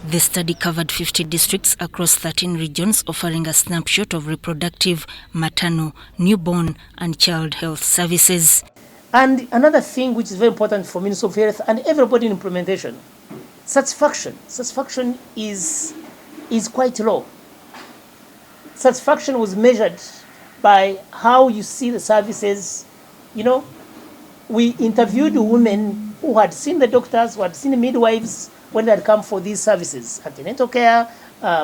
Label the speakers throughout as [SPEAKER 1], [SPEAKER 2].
[SPEAKER 1] The study covered 50 districts across 13 regions, offering a snapshot of reproductive, maternal, newborn and child health services.
[SPEAKER 2] And another thing which is very important for Ministry of Health and everybody in implementation, satisfaction. Satisfaction is quite low. Satisfaction was measured by how you see the services. You know, we interviewed women who had seen the doctors, who had seen the midwives when they had come for these services, antenatal care,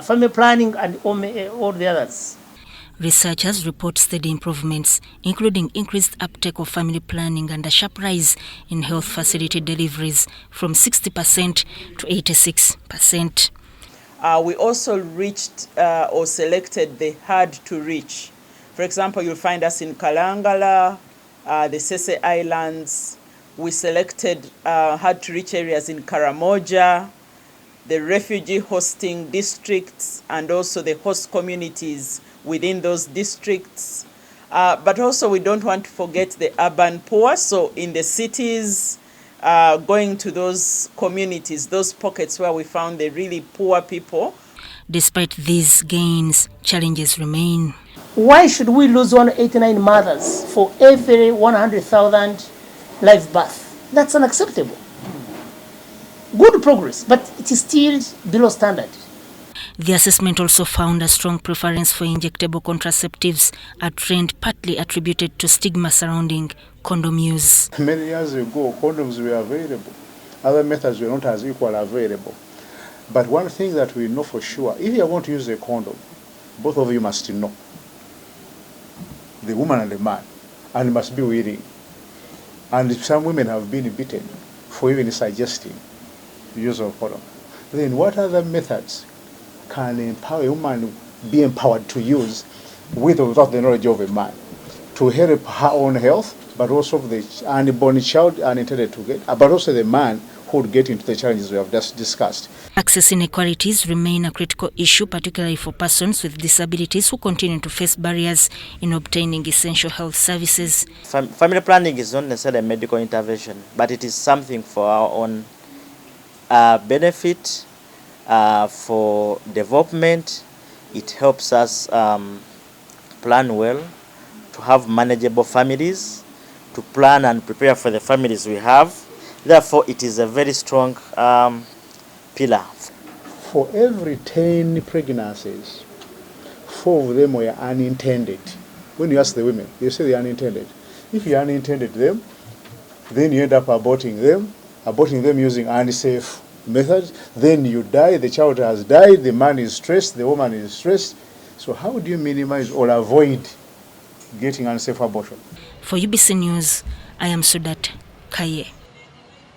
[SPEAKER 2] family planning, and all the others.
[SPEAKER 1] Researchers report steady improvements, including increased uptake of family planning and a sharp rise in health facility deliveries from 60% to 86%.
[SPEAKER 3] We also reached or selected the hard to reach. For example, you'll find us in Kalangala, the Sese Islands. We selected hard to reach areas in Karamoja, the refugee hosting districts, and also the host communities within those districts. But also we don't want to forget the urban poor. So in the cities, going to those communities, those pockets where we found the really poor people.
[SPEAKER 1] Despite these gains, challenges remain.
[SPEAKER 2] Why should we lose 189 mothers for every 100,000 live birth? That's unacceptable. Good progress, but it is still below standard.
[SPEAKER 1] The assessment also found a strong preference for injectable contraceptives, a trend partly attributed to stigma surrounding condom use.
[SPEAKER 4] Many years ago, condoms were available. Other methods were not as equally available. But one thing that we know for sure, if you want to use a condom, both of you must know, the woman and the man, and must be willing. And some women have been beaten for even suggesting the use of condom. Then what other methods can empower a woman be empowered to use with or without the knowledge of a man to help her own health, but also the unborn child unintended to get, but also the man who would get into the challenges we have just discussed.
[SPEAKER 1] Access inequalities remain a critical issue, particularly for persons with disabilities who continue to face barriers in obtaining essential health services.
[SPEAKER 5] Family planning is not necessarily a medical intervention, but it is something for our own benefit, for development. It helps us plan well, to have manageable families, to plan and prepare for the families we have. Therefore, it is a very strong pillar.
[SPEAKER 4] For every 10 pregnancies, 4 of them were unintended. When you ask the women, they say they are unintended. If you unintended them, then you end up aborting them using unsafe methods. Then you die, the child has died, the man is stressed, the woman is stressed. So how do you minimize or avoid getting unsafe abortion?
[SPEAKER 1] For UBC News, I am Sudat Kaye.